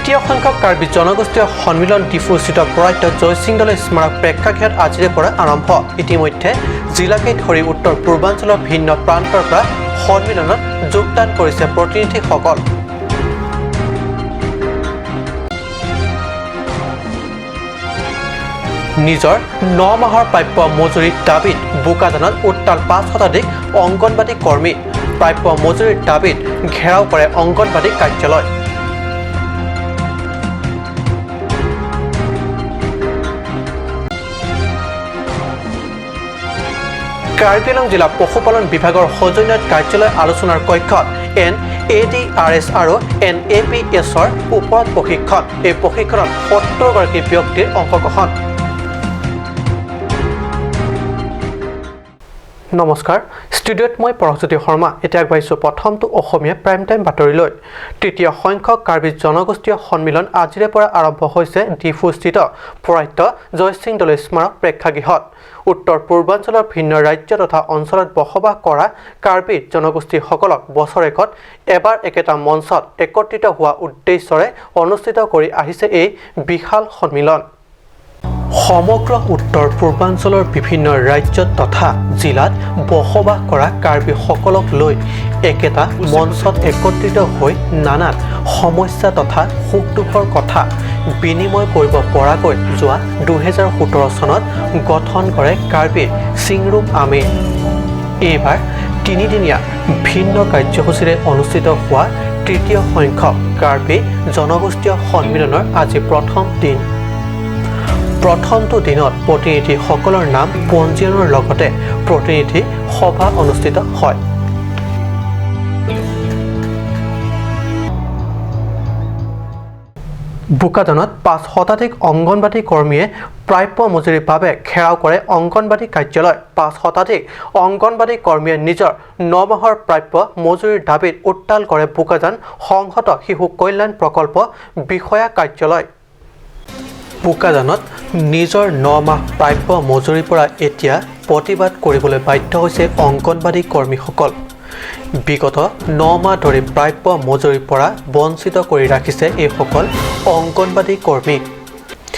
তৃতীয় সংখ্যক কাৰ্বি জনগোষ্ঠীয় সন্মিলন ডিফুস্থিত পৰাত্য জয়সিং দলে স্মাৰক প্ৰেক্ষাগৃহত আজিৰে পৰা আৰম্ভ ইতিমধ্যে জিলাকে ধৰি উত্তৰ পূৰ্বাঞ্চলৰ ভিন্ন প্ৰান্তৰ পৰা সন্মিলনত যোগদান কৰিছে প্ৰতিনিধিসকল নিজৰ 9 মাহৰ প্ৰাপ্য মজুৰিৰ দাবীত বোকাজানত উত্তাল 5 শতাধিক অংগনবাদী কৰ্মী প্ৰাপ্য মজুৰিৰ দাবীত ঘেৰাও কৰে অংগনবাদী কাৰ্যালয় কাৰ্বি আংলং জিলা পশুপালন বিভাগৰ সৌজন্যত কাৰ্যালয় আলোচনাৰ কক্ষত NADRS আৰু NAPSৰ ওপৰত প্ৰশিক্ষণ এই প্ৰশিক্ষণত 70 গৰাকী ব্যক্তিৰ অংশগ্ৰহণ নমস্কাৰ ষ্টুডিঅ'ত মই পৰজ্যোতি শৰ্মা এতিয়া আগবাঢ়িছোঁ প্ৰথমটো অসমীয়া প্ৰাইম টাইম বাতৰিলৈ তৃতীয় সংখ্যক কাৰ্বি জনগোষ্ঠীয় সন্মিলন আজিৰে পৰা আৰম্ভ হৈছে ডিফুস্থিত পৰাত্য জয়সিং দলে স্মাৰক প্ৰেক্ষাগৃহত উত্তৰ পূৰ্বাঞ্চলৰ ভিন্ন ৰাজ্য তথা অঞ্চলত বসবাস কৰা কাৰ্বি জনগোষ্ঠীসকলক বছৰেকত এবাৰ একেটা মঞ্চত একত্ৰিত হোৱা উদ্দেশ্যৰে অনুষ্ঠিত কৰি আহিছে এই বিশাল সন্মিলন সমগ্ৰ উত্তৰ পূৰ্বাঞ্চলৰ বিভিন্ন ৰাজ্যত তথা জিলাত বসবাস কৰা কাৰ্বিসকলক লৈ একেটা মঞ্চত একত্ৰিত হৈ নানান সমস্যা তথা সুখ দুখৰ কথা বিনিময় কৰিব পৰাকৈ যোৱা 2017 চনত গঠন কৰে কাৰ্বি চিংৰুম আমিৰ এইবাৰ তিনিদিনীয়া ভিন্ন কাৰ্যসূচীৰে অনুষ্ঠিত হোৱা তৃতীয় সংখ্যক কাৰ্বি জনগোষ্ঠীয় সন্মিলনৰ আজি প্ৰথম দিন প্ৰথমটো দিনত প্ৰতিনিধিসকলৰ নাম পঞ্জীয়নৰ লগতে প্ৰতিনিধি সভা অনুষ্ঠিত হয় বোকাজানত 5 শতাধিক অংগনবাদী কৰ্মীয়ে প্ৰাপ্য মজুৰিৰ বাবে ঘেৰাও কৰে অংগনবাদী কাৰ্যালয় 5 শতাধিক অংগনবাদী কৰ্মীয়ে নিজৰ 9 মাহৰ প্ৰাপ্য মজুৰিৰ দাবীত উত্তাল কৰে বোকাজান সংহত শিশু কল্যাণ প্ৰকল্প বিষয়া কাৰ্যালয় বোকাজানত নিজৰ 9 মাহ প্ৰাপ্য মজুৰিৰ পৰা এতিয়া প্ৰতিবাদ কৰিবলৈ বাধ্য হৈছে অংগনবাদী কৰ্মীসকল বিগত 9 মাহ ধৰি প্ৰাপ্য মজুৰিৰ পৰা বঞ্চিত কৰি ৰাখিছে এইসকল অংগনবাদী কৰ্মী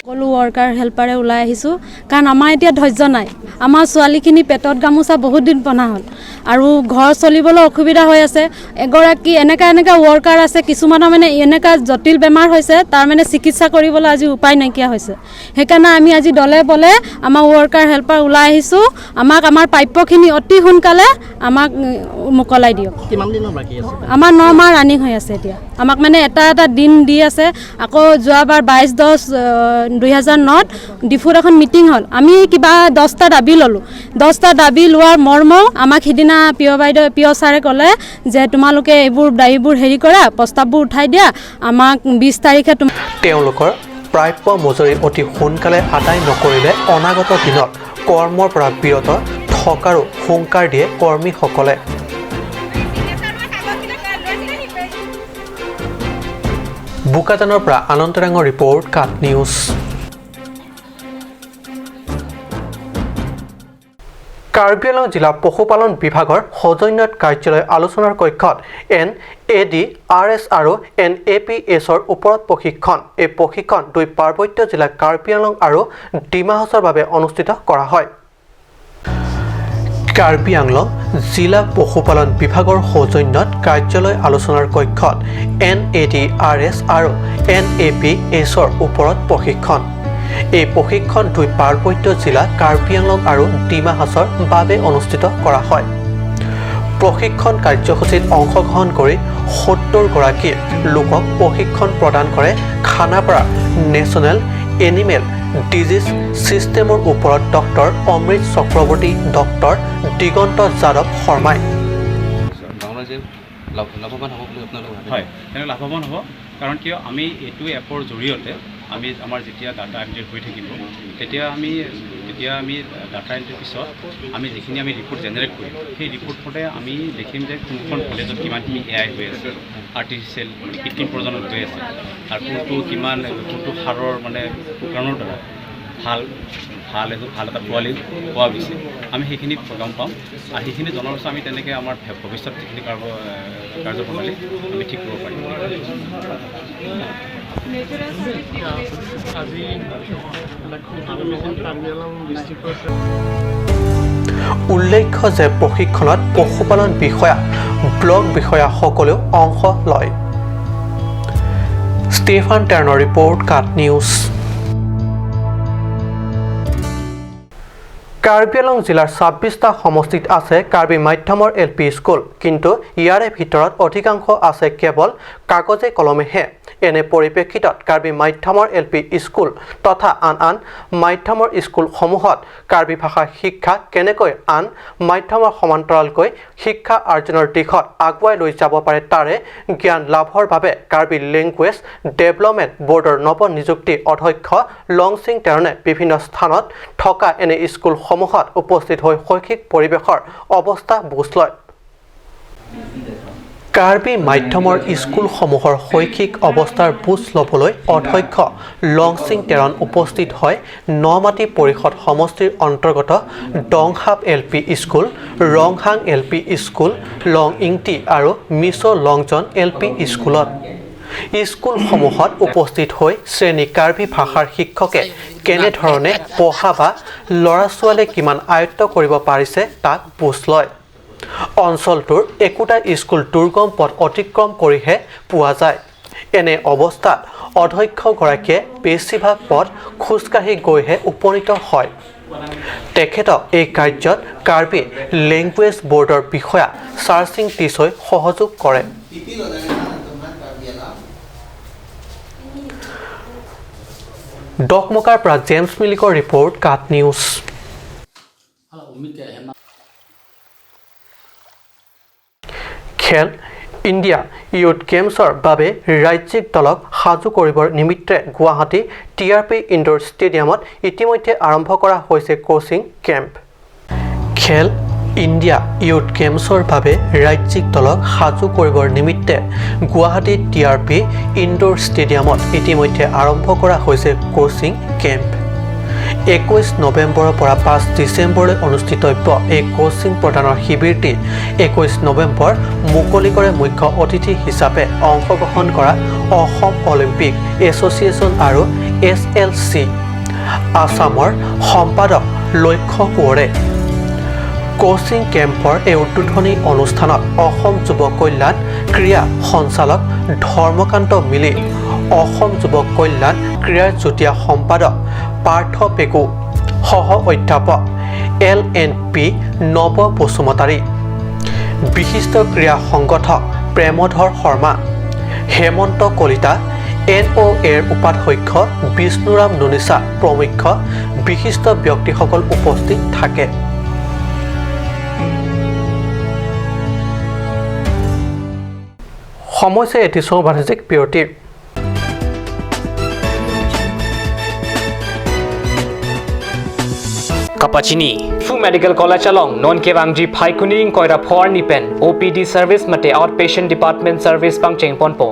সকলো ৱৰ্কাৰ হেল্পাৰে ওলাই আহিছোঁ কাৰণ আমাৰ এতিয়া ধৈৰ্য নাই আমাৰ ছোৱালীখিনি পেটত গামোচা বহুত দিন বনা হ'ল আৰু ঘৰ চলিবলৈ অসুবিধা হৈ আছে এগৰাকী এনেকা ৱৰ্কাৰ আছে কিছুমানৰ মানে এনেকা জটিল বেমাৰ হৈছে তাৰ মানে চিকিৎসা কৰিবলৈ আজি উপায় নাইকিয়া হৈছে সেইকাৰণে আমি আজি দলে বলে আমাৰ ৱৰ্কাৰ হেল্পাৰ ওলাই আহিছোঁ আমাক আমাৰ প্ৰাপ্যখিনি অতি সোনকালে আমাক মোকলাই দিয়ক কিমান দিনৰ বাকী আছে আমাৰ 9 মাহ ৰানিং হৈ আছে এতিয়া আমাক মানে এটা দিন দি আছে আকৌ যোৱাবাৰ 22/10/2009 ডিফুত এখন মিটিং হ'ল আমি কিবা 10টা দাবী ল'লোঁ 10টা দাবী লোৱাৰ মৰ্ম আমাক সিদিনা পিয় ছাৰে ক'লে যে তোমালোকে এইবোৰ দাবীবোৰ হেৰি কৰা প্ৰস্তাৱবোৰ উঠাই দিয়া আমাক 20 তাৰিখে তেওঁলোকৰ প্ৰাপ্য মজুৰি অতি সোনকালে আদায় নকৰিলে অনাগত দিনত কৰ্মৰ পৰা বিৰত থকাৰো হুংকাৰ দিয়ে কৰ্মীসকলে বোকাজানৰ পৰা আনন্দৰাঙৰ ৰিপৰ্ট কাট নিউজ কাৰ্বি আংলং জিলা পশুপালন বিভাগৰ সৌজন্যত কাৰ্যালয় আলোচনাৰ কক্ষত NADRS আৰু NAPSৰ ওপৰত প্ৰশিক্ষণ এই প্ৰশিক্ষণ দুই পাৰ্বত্য জিলা কাৰ্বি আংলং আৰু ডিমা হাছাওৰ বাবে অনুষ্ঠিত কৰা হয় কাৰ্বি আংলং জিলা পশুপালন বিভাগৰ সৌজন্যত কাৰ্যালয় আলোচনাৰ কক্ষত NADRS আৰু NAPSৰ ওপৰত প্ৰশিক্ষণ এই প্ৰশিক্ষণ দুই পাৰ্বত্য জিলা কাৰ্বি আংলং আৰু ডিমা হাছাওৰ বাবে অনুষ্ঠিত কৰা হয় প্ৰশিক্ষণ কাৰ্যসূচীত অংশগ্ৰহণ কৰি 70 গৰাকী লোকক প্ৰশিক্ষণ প্ৰদান কৰে খানাপাৰা নেশ্যনেল এনিমেল ডিজিজ সিস্টেমৰ ওপৰত ডক্টৰ অমৃত চক্ৰৱৰ্তী ডক্টৰ দিগন্ত যাদৱ শৰ্মাই লাভৱান হ'ব বুলি আপোনালোকে ভাবে হয় তেনে লাভৱান হ'ব কাৰণ কিয় আমি এইটো এপৰ জৰিয়তে আমি আমাৰ যেতিয়া ডাটা এণ্ট্ৰি হৈ থাকিব তেতিয়া আমি ডাটা এণ্ট্ৰিৰ পিছত আমি যিখিনি আমি ৰিপৰ্ট জেনেৰেট কৰিম সেই ৰিপৰ্টতে আমি দেখিম যে কোনখন ভিলেজত কিমানখিনি AI হৈ আছে আৰ্টিফিচিয়েল কৃত্ৰিম প্ৰজনন হৈ আছে আৰু কোনটো সাৰৰ মানে উপকৰণৰ দ্বাৰা ভাল এটা পোৱালি পোৱা গৈছে আমি সেইখিনি গম পাম আৰু সেইখিনি জনাৰ পিছত আমি তেনেকৈ আমাৰ ভৱিষ্যত যিখিনি কাৰ্যপ্ৰণালী আমি ঠিক কৰিব পাৰিম আজি ডিষ্ট্ৰিক্টৰ উল্লেখ্য যে প্ৰশিক্ষণত পশুপালন বিষয়া ব্লক বিষয়াসকলেও অংশ লয় ষ্টেফান টাৰ্ণৰ ৰিপৰ্ট কাট নিউজ কাৰ্বি আংলং জিলাৰ 26টা সমষ্টিত আছে কাৰ্বি মাধ্যমৰ LP স্কুল কিন্তু ইয়াৰে ভিতৰত অধিকাংশ আছে কেৱল কাগজে কলমেহে এনে পৰিপ্ৰেক্ষিতত কাৰ্বি মাধ্যমৰ LP স্কুল তথা আন মাধ্যমৰ স্কুলসমূহত কাৰ্বি ভাষাৰ শিক্ষা কেনেকৈ আন মাধ্যমৰ সমান্তৰালকৈ শিক্ষা আৰ্জনৰ দিশত আগুৱাই লৈ যাব পাৰে তাৰে জ্ঞান লাভৰ বাবে কাৰ্বি লেংগুৱেজ ডেভেলপমেণ্ট বৰ্ডৰ নৱনিযুক্তি অধ্যক্ষ লংচিং তেৰণে বিভিন্ন স্থানত থকা এনে স্কুলসমূহত উপস্থিত হৈ শৈক্ষিক পৰিৱেশৰ অৱস্থা বুজ লয় কাৰ্বি মাধ্যমৰ স্কুলসমূহৰ শৈক্ষিক অৱস্থাৰ বুজ ল'বলৈ অধ্যক্ষ লংচিং তেৰণ উপস্থিত হয় নমাটি পৰিষদ সমষ্টিৰ অন্তৰ্গত Donghap LP school Ronghang LP school Long Ingti আৰু মিছো লংজন LP স্কুলত স্কুলসমূহত উপস্থিত হৈ শ্ৰেণী কাৰ্বি ভাষাৰ শিক্ষকে কেনেধৰণে পঢ়া বা ল'ৰা ছোৱালীয়ে কিমান আয়ত্ত কৰিব পাৰিছে তাক বুজ লয় অঞ্চলটোৰ একোটা স্কুল দুৰ্গম পথ অতিক্ৰম কৰিহে পোৱা যায় এনে অৱস্থাত অধ্যক্ষগৰাকীয়ে বেছিভাগ পথ খোজকাঢ়ি গৈহে উপনীত হয় তেখেতক এই কাৰ্যত কাৰ্বি লেংগুৱেজ বৰ্ডৰ বিষয়া চাৰ্চিং টিছৈ সহযোগ কৰে ডকমকাৰ পৰা জেমছ মিলিকৰ ৰিপৰ্ট কাট নিউজ খেল ইণ্ডিয়া ইউথ গেমছৰ বাবে ৰাজ্যিক দলক সাজু কৰিবৰ নিমিত্তে গুৱাহাটী TRP ইনডোৰ ষ্টেডিয়ামত ইতিমধ্যে আৰম্ভ কৰা হৈছে কোচিং কেম্প খেল ইণ্ডিয়া ইউথ গেমছৰ বাবে ৰাজ্যিক দলক সাজু কৰিবৰ নিমিত্তে গুৱাহাটী TRP ইনডোৰ ষ্টেডিয়ামত ইতিমধ্যে আৰম্ভ কৰা হৈছে কোচিং কেম্প 21 নৱেম্বৰৰ পৰা 5 ডিচেম্বৰলৈ অনুষ্ঠিতব্য এই কোচিং প্ৰদানৰ শিবিৰটি 21 নৱেম্বৰ মুকলি কৰে মুখ্য অতিথি হিচাপে অংশগ্ৰহণ কৰা অসম অলিম্পিক এছ'চিয়েশ্যন আৰু SLC আসামৰ সম্পাদক লক্ষ্য কোঁৱৰে কোচিং কেম্পৰ এই উদ্বোধনী অনুষ্ঠানত অসম যুৱ কল্যাণ ক্ৰীড়া সঞ্চালক ধৰ্মকান্ত মিলি অসম যুৱ কল্যাণ ক্ৰীড়াৰ যুটীয়া সম্পাদক পাৰ্থ পেকু সহ অধ্যাপক LNP নৱ বসুমতাৰী বিশিষ্ট ক্ৰীড়া সংগঠক প্ৰেমধৰ শৰ্মা হেমন্ত কলিতা NOAৰ উপাধ্যক্ষ বিষ্ণুৰাম নুনিচা প্ৰমুখ্য বিশিষ্ট ব্যক্তিসকল উপস্থিত থাকে সমস্যা এটি সৰ্বাধিক বিৰতিৰ Kapachini Fu Medical College along non kewangji phaikuning koira for nipen OPD service mate outpatient department service pangcheng ponpo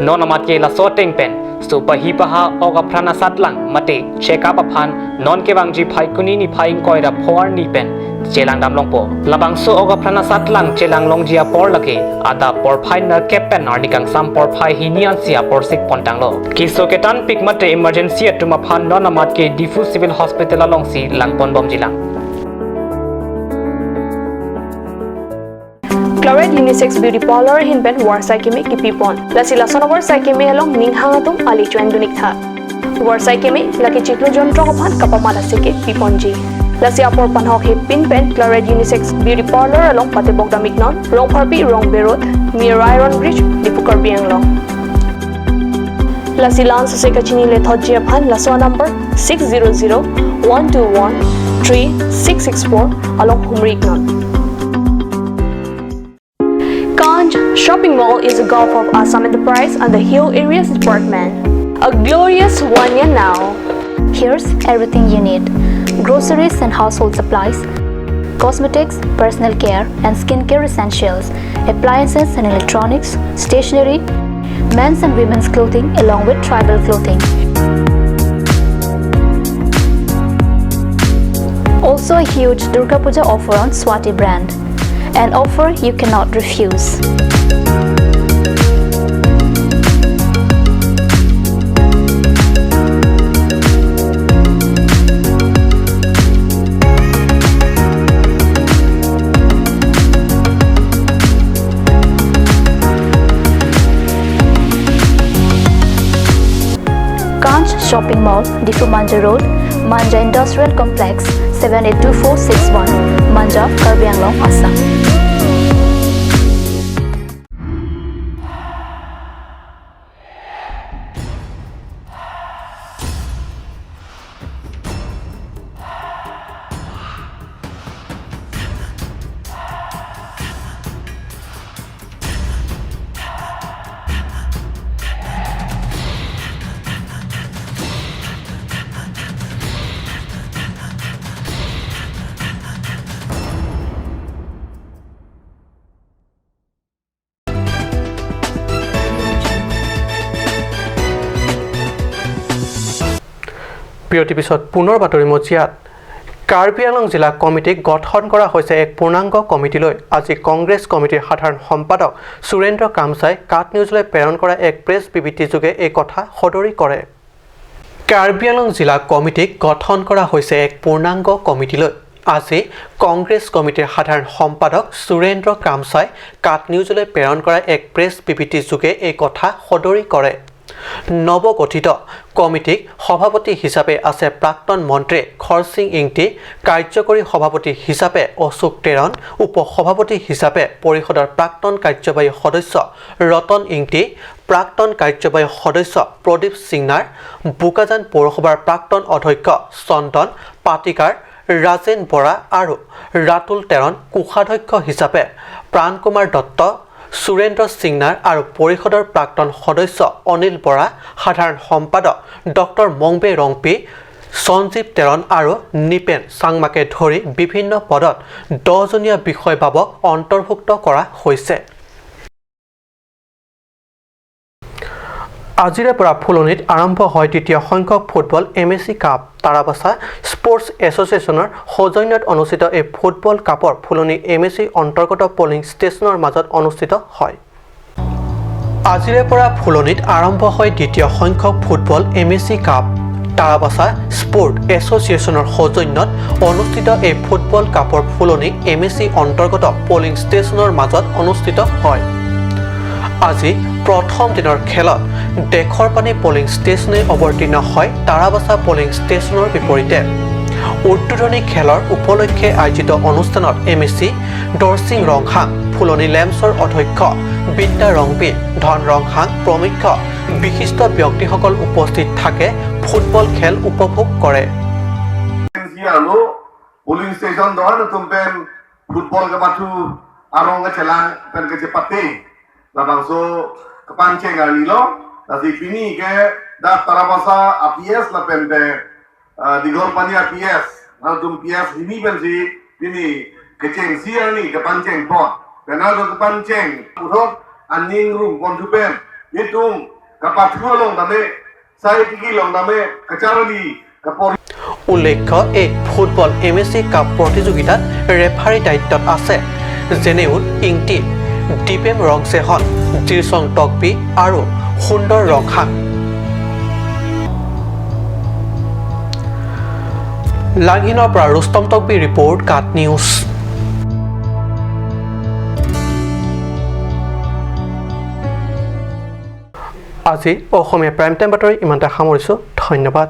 non amat ke la soteng pen supa hi paha oga prana satlang mate check up aphan non kewangji phaikuni ni phaing koira for nipen chelang damlong po labang so oga prana satlang chelang longjia por lake ada por phai na kepen arnikang sam por phai hinian sia por sik pontang lo kiso ketan pik mate emergency atuma phan non amat ke difu civil hospital along si langpon bom jilang Chloride Unisex Beauty Parlor hinben war saikimi kipipon lasi lasonobor saikimi along ninghangatum ali chuendunik tha war saikimi laki chiklo jontro kophan kapamala seke piponji lasi apor panhok he pinpen Chloride Unisex Beauty Parlor along patebogda miknon rong parpi rong berot near Iron Bridge dipukar bianglong lasi lan soseka chini le thojje phan laso number 600-121-3664 along humriknon Kanj Shopping Mall is a Gulf of Assam Enterprise and the Hill Areas Department. A glorious one year now. Here's everything you need. Groceries and household supplies, cosmetics, personal care and skincare essentials, appliances and electronics, stationery, men's and women's clothing along with tribal clothing. Also a huge Durga Puja offer on Swati brand. An offer you cannot refuse. Shopping Mall, Difu Manja Road, Manja Industrial Complex, 782461, Manja, Karbi Anglong, Assam. বিৰতিৰ পিছত পুনৰ বাতৰি মজিয়াত কাৰ্বি আংলং জিলা কমিটিক গঠন কৰা হৈছে এক পূৰ্ণাংগ কমিটিলৈ আজি কংগ্ৰেছ কমিটিৰ সাধাৰণ সম্পাদক সুৰেন্দ্ৰ কামচাই কাট নিউজলৈ প্ৰেৰণ কৰা এক প্ৰেছ বিবৃতিযোগে এই কথা সদৰি কৰে কাৰ্বি আংলং জিলা কমিটিক গঠন কৰা হৈছে এক পূৰ্ণাংগ কমিটিলৈ আজি কংগ্ৰেছ কমিটিৰ সাধাৰণ সম্পাদক সুৰেন্দ্ৰ কামচাই কাট নিউজলৈ প্ৰেৰণ কৰা এক প্ৰেছ বিবৃতিযোগে এই কথা সদৰি কৰে নৱগঠিত কমিটিক সভাপতি হিচাপে আছে প্ৰাক্তন মন্ত্ৰী খৰসিং ইংতি কাৰ্যকৰী সভাপতি হিচাপে অশোক তেৰণ উপসভাপতি হিচাপে পৰিষদৰ প্ৰাক্তন কাৰ্যবাহী সদস্য ৰতন ইংতি প্ৰাক্তন কাৰ্যবাহী সদস্য প্ৰদীপ সিংনাৰ বোকাজান পৌৰসভাৰ প্ৰাক্তন অধ্যক্ষ চন্দন পাটিকাৰ ৰাজেন বৰা আৰু ৰাতুল তেৰণ কোষাধ্যক্ষ হিচাপে প্ৰাণ কুমাৰ দত্ত সুৰেন্দ্ৰ সিংনাৰ আৰু পৰিষদৰ প্ৰাক্তন সদস্য অনিল বৰা সাধাৰণ সম্পাদক ডক্টৰ মংবে ৰংপি সঞ্জীৱ তেৰণ আৰু নিপেন চাংমাকে ধৰি বিভিন্ন পদত 10জনীয়া বিষয়বাবক অন্তৰ্ভুক্ত কৰা হৈছে আজিৰে পৰা ফুলনিত আৰম্ভ হয় দ্বিতীয় সংখ্যক ফুটবল MSC কাপ তাৰাবাসা স্পৰ্টছ এছ'চিয়েশ্যনৰ সৌজন্যত অনুষ্ঠিত এই ফুটবল কাপৰ ফুলনি MSC অন্তৰ্গত পলিং ষ্টেচনৰ মাজত অনুষ্ঠিত হয় আজিৰে পৰা ফুলনিত আৰম্ভ হয় দ্বিতীয় সংখ্যক ফুটবল MSC কাপ তাৰাবাসা স্পৰ্ট এছ'চিয়েশ্যনৰ সৌজন্যত অনুষ্ঠিত এই ফুটবল কাপৰ ফুলনি MSC অন্তৰ্গত পলিং ষ্টেচনৰ মাজত অনুষ্ঠিত হয় আজি প্ৰথম দিনৰ খেলত দেশৰ পানী পলিং ষ্টেচনে অৱতীৰ্ণ হয় তাৰাবাসা পলিং ষ্টেচনৰ বিপৰীতে উদ্বোধনী খেলৰ উপলক্ষে আয়োজিত অনুষ্ঠানত MSC দৰসিং ৰংহাং ফুলনি লেম্পছৰ অধ্যক্ষ বিদ্যা ৰংবি ধন ৰংহাং প্ৰমুখ বিশিষ্ট ব্যক্তিসকল উপস্থিত থাকে ফুটবল খেল উপভোগ কৰে polling station doan tumpen football ke batu arong ke celang pen ke cepati labangso kepancing ali lo nasi pini ke da tarabasa APS la pente digol pani APS tum PS ini pen si pini keceng sia ni kepancing pot pena do kepancing urut aning rum kontupen itung kapatu long dame sai tiki long dame kecarali kapori উল্লেখ্য এই football MSC cup প্ৰতিযোগিতাত referee দায়িত্বত আছে জেনেউল ইংটি দীপেম ৰংছেহন জিৰচং টকবি আৰু সুন্দৰ ৰংহাং লাংহিনৰ পৰা Rustom Tokbi report কাট news আজি অসমীয়া prime time বাতৰি ইমানতে সামৰিছোঁ ধন্যবাদ